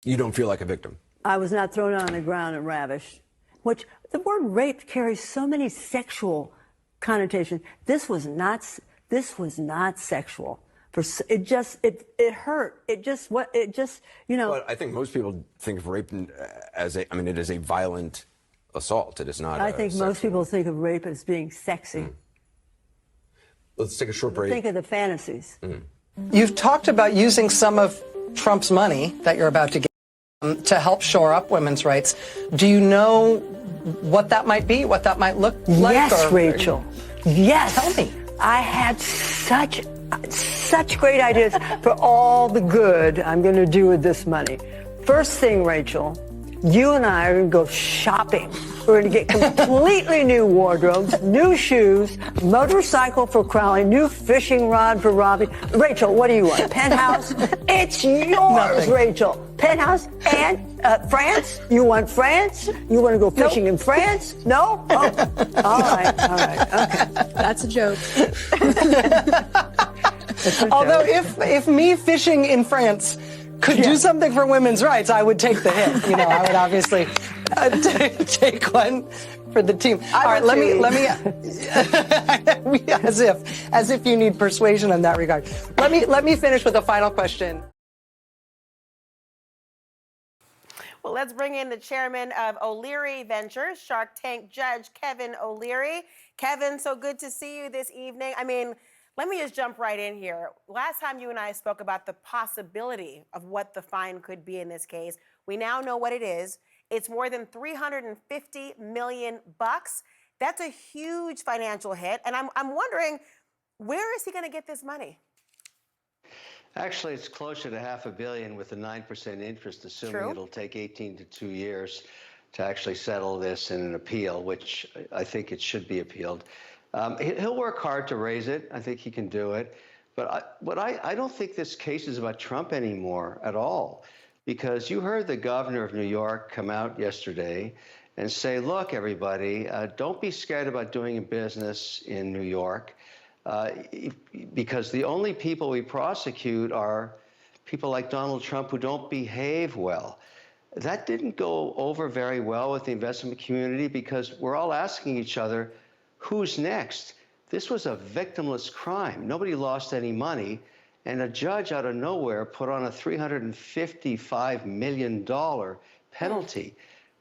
You don't feel like a victim? I was not thrown on the ground and ravished. Which the word rape carries so many sexual connotations. This was not sexual. It hurt. But I think most people think of rape as it is a violent assault. It is not. I think most people think of rape as being sexy. Let's take a short break. Think of the fantasies. You've talked about using some of Trump's money that you're about to get to help shore up women's rights. Do you know what that might be, what that might look like? Yes, Rachel. Yes. Tell me. I had such great ideas for all the good I'm going to do with this money. First thing, Rachel, you and I are going to go shopping. We're going to get completely new wardrobes, new shoes, motorcycle for Crowley, new fishing rod for Robbie. Rachel, what do you want? Penthouse? It's yours, Nothing. Rachel. Penthouse and France? You want France? You want to go fishing in France? No? Oh. All right. Okay. That's a joke. Although if me fishing in France could do something for women's rights, I would take the hit. You know, I would obviously take one for the team. All right, let me as if you need persuasion in that regard. Let me finish with a final question. Well, let's bring in the chairman of O'Leary Ventures, Shark Tank Judge Kevin O'Leary. Kevin, so good to see you this evening. I mean, let me just jump right in here. Last time you and I spoke about the possibility of what the fine could be in this case. We now know what it is. It's more than $350 million. That's a huge financial hit. And I'm wondering, where is he going to get this money? Actually, it's closer to $500 million with a 9% interest, assuming it'll take 18 to 2 years to actually settle this in an appeal, which I think it should be appealed. He'll work hard to raise it. I think he can do it. But I don't think this case is about Trump anymore at all, because you heard the governor of New York come out yesterday and say, look, everybody, don't be scared about doing business in New York. Because the only people we prosecute are people like Donald Trump who don't behave well. That didn't go over very well with the investment community, because we're all asking each other, who's next? This was a victimless crime. Nobody lost any money. And a judge out of nowhere put on a $355 million penalty.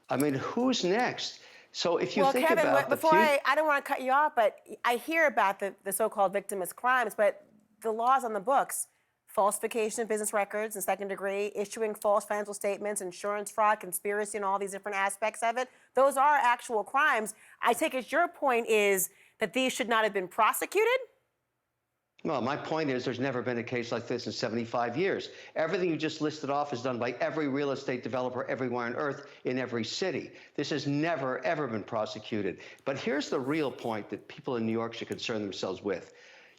I mean, who's next? So if you think Kevin, about before I don't want to cut you off, but I hear about the so-called victimless crimes, but the laws on the books, falsification of business records in second degree, issuing false financial statements, insurance fraud, conspiracy, and all these different aspects of it, those are actual crimes. I take it your point is that these should not have been prosecuted? Well, my point is there's never been a case like this in 75 years. Everything you just listed off is done by every real estate developer everywhere on earth in every city. This has never, ever been prosecuted. But here's the real point that people in New York should concern themselves with.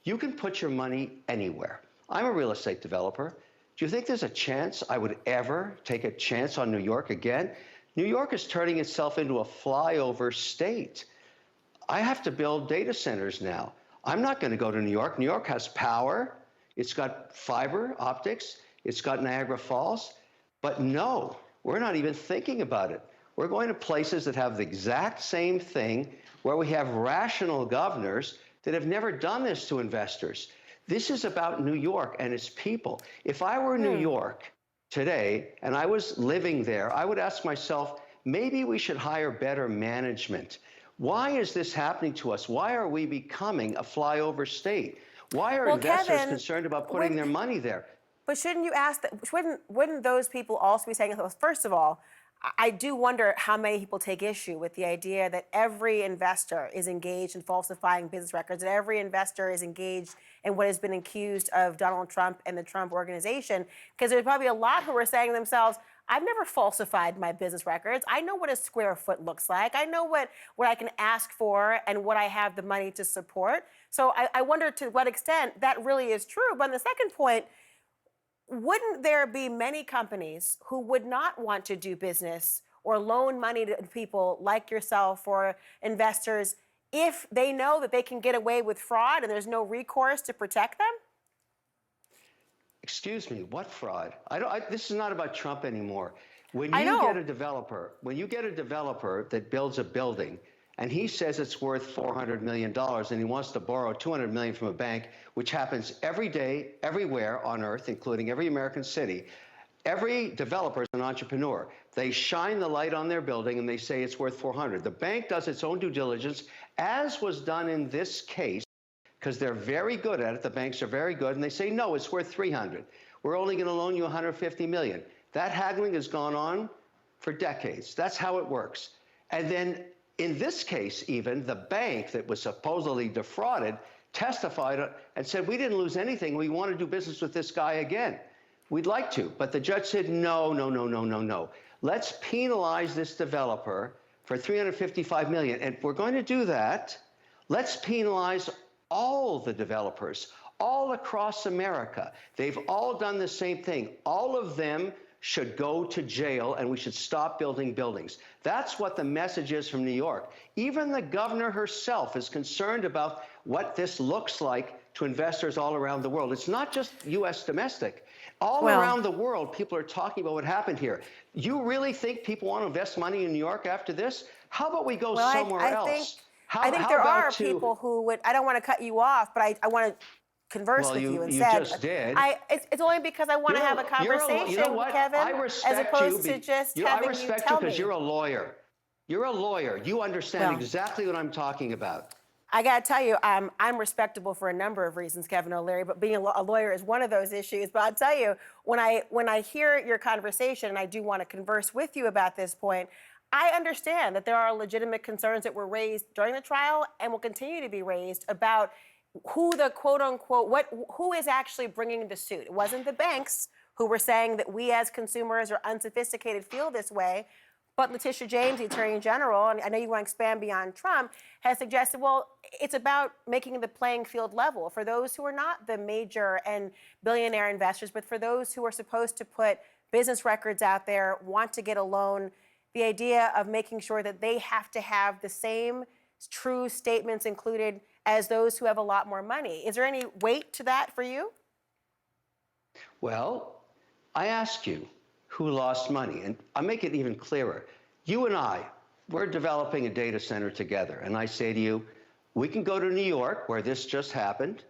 You can put your money anywhere. I'm a real estate developer. Do you think there's a chance I would ever take a chance on New York again? New York is turning itself into a flyover state. I have to build data centers now. I'm not going to go to New York. New York has power. It's got fiber optics. It's got Niagara Falls. But no, we're not even thinking about it. We're going to places that have the exact same thing, where we have rational governors that have never done this to investors. This is about New York and its people. If I were in New York today and I was living there, I would ask myself, maybe we should hire better management. Why is this happening to us? Why are we becoming a flyover state? Why are investors concerned about putting their money there? But shouldn't you ask that? Wouldn't those people also be saying, first of all, I do wonder how many people take issue with the idea that every investor is engaged in falsifying business records, that every investor is engaged in what has been accused of Donald Trump and the Trump organization. Because there's probably a lot who are saying to themselves, I've never falsified my business records. I know what a square foot looks like. I know what I can ask for and what I have the money to support. So I wonder to what extent that really is true. But on the second point, wouldn't there be many companies who would not want to do business or loan money to people like yourself or investors if they know that they can get away with fraud and there's no recourse to protect them? Excuse me, what fraud? This is not about Trump anymore. When I you know. get a developer, that builds a building, and he says it's worth $400 million, and he wants to borrow $200 million from a bank, which happens every day, everywhere on earth, including every American city. Every developer is an entrepreneur. They shine the light on their building and they say it's worth 400. The bank does its own due diligence, as was done in this case, because they're very good at it. The banks are very good, and they say, no, it's worth 300. We're only going to loan you 150 million. That haggling has gone on for decades. That's how it works. And then in this case, even the bank that was supposedly defrauded testified and said, we didn't lose anything. We want to do business with this guy again. We'd like to, but the judge said, no, no, no, no, no, no. Let's penalize this developer for $355 million. And if we're going to do that, let's penalize all the developers all across America. They've all done the same thing. All of them should go to jail, and we should stop building buildings. That's what the message is from New York. Even the governor herself is concerned about what this looks like to investors all around the world. It's not just U.S. domestic. All around the world, people are talking about what happened here. You really think people want to invest money in New York after this? How about we go somewhere else? I think there are people who would, I don't want to cut you off, but I want to converse with you instead. You just did. It's only because I want to have a conversation, you know what? Kevin, I respect as opposed you to just I having respect you you tell because me. you're a lawyer. You're a lawyer. You understand exactly what I'm talking about. I got to tell you, I'm respectable for a number of reasons, Kevin O'Leary, but being a lawyer is one of those issues. But I'll tell you, when I hear your conversation, and I do want to converse with you about this point, I understand that there are legitimate concerns that were raised during the trial and will continue to be raised about who the quote-unquote, who is actually bringing the suit. It wasn't the banks who were saying that we as consumers or unsophisticated feel this way. But Letitia James, the Attorney General, and I know you want to expand beyond Trump, has suggested, well, it's about making the playing field level for those who are not the major and billionaire investors, but for those who are supposed to put business records out there, want to get a loan, the idea of making sure that they have to have the same true statements included as those who have a lot more money. Is there any weight to that for you? Well, I ask you, who lost money? And I'll make it even clearer. You and I, we're developing a data center together. And I say to you, we can go to New York, where this just happened.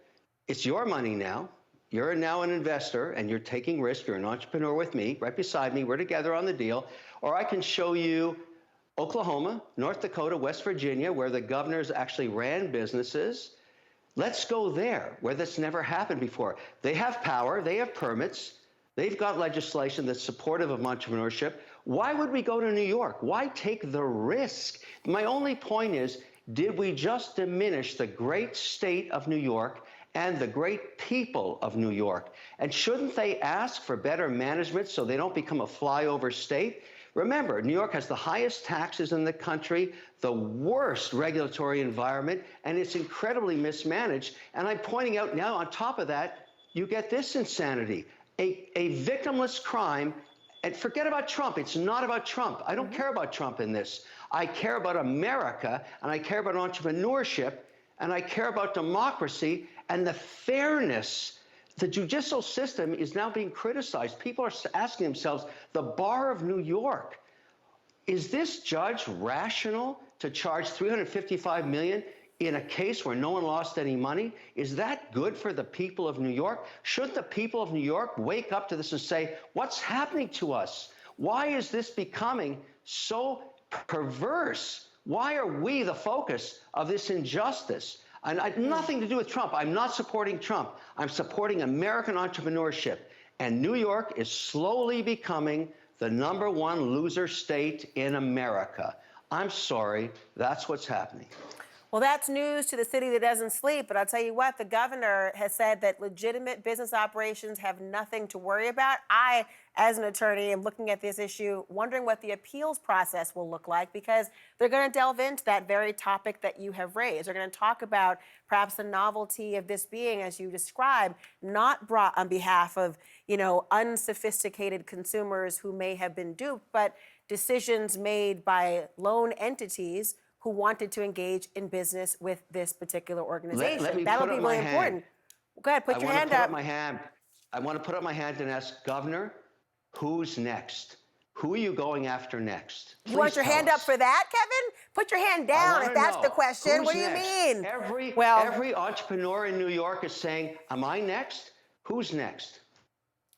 It's your money now. You're now an investor, and you're taking risk. You're an entrepreneur with me, right beside me. We're together on the deal. Or I can show you Oklahoma, North Dakota, West Virginia, where the governors actually ran businesses. Let's go there, where this never happened before. They have power. They have permits. They've got legislation that's supportive of entrepreneurship. Why would we go to New York? Why take the risk? My only point is, did we just diminish the great state of New York and the great people of New York? And shouldn't they ask for better management so they don't become a flyover state? Remember, New York has the highest taxes in the country, the worst regulatory environment, and it's incredibly mismanaged. And I'm pointing out now, on top of that, you get this insanity. A victimless crime, and forget about Trump. It's not about Trump. I don't care about Trump in this. I care about America, and I care about entrepreneurship, and I care about democracy and the fairness. The judicial system is now being criticized. People are asking themselves, the bar of New York, is this judge rational to charge $355 million in a case where no one lost any money? Is that good for the people of New York? Should the people of New York wake up to this and say, what's happening to us? Why is this becoming so perverse? Why are we the focus of this injustice? And nothing to do with Trump. I'm not supporting Trump. I'm supporting American entrepreneurship. And New York is slowly becoming the #1 loser state in America. I'm sorry, that's what's happening. Well, that's news to the city that doesn't sleep. But I'll tell you what, the governor has said that legitimate business operations have nothing to worry about. I, as an attorney, am looking at this issue, wondering what the appeals process will look like, because they're going to delve into that very topic that you have raised. They're going to talk about perhaps the novelty of this being, as you described, not brought on behalf of, unsophisticated consumers who may have been duped, but decisions made by loan entities who wanted to engage in business with this particular organization. Let me That'll put be up my really hand. important. Go ahead, put your hand up. I want to put up my hand and ask, Governor, who's next? Who are you going after next? You want your hand up for that, Kevin? Put your hand down if that's the question. Who's What do you next? mean? Every entrepreneur in New York is saying, am I next? Who's next?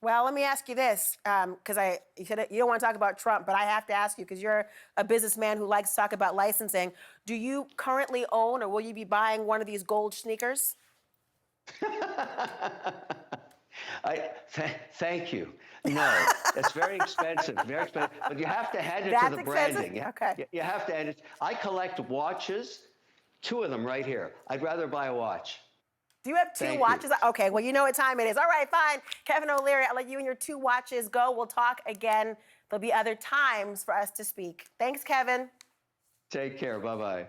Well, let me ask you this, because you don't want to talk about Trump, but I have to ask you because you're a businessman who likes to talk about licensing. Do you currently own, or will you be buying one of these gold sneakers? Thank you. No, it's very expensive, very expensive. But you have to add it That's to the expensive? branding. Okay. You have to add it. I collect watches, 2 of them right here. I'd rather buy a watch. Do you have 2 Thank watches? you. Okay, well, you know what time it is. All right, fine. Kevin O'Leary, I'll let you and your 2 watches go. We'll talk again. There'll be other times for us to speak. Thanks, Kevin. Take care. Bye-bye.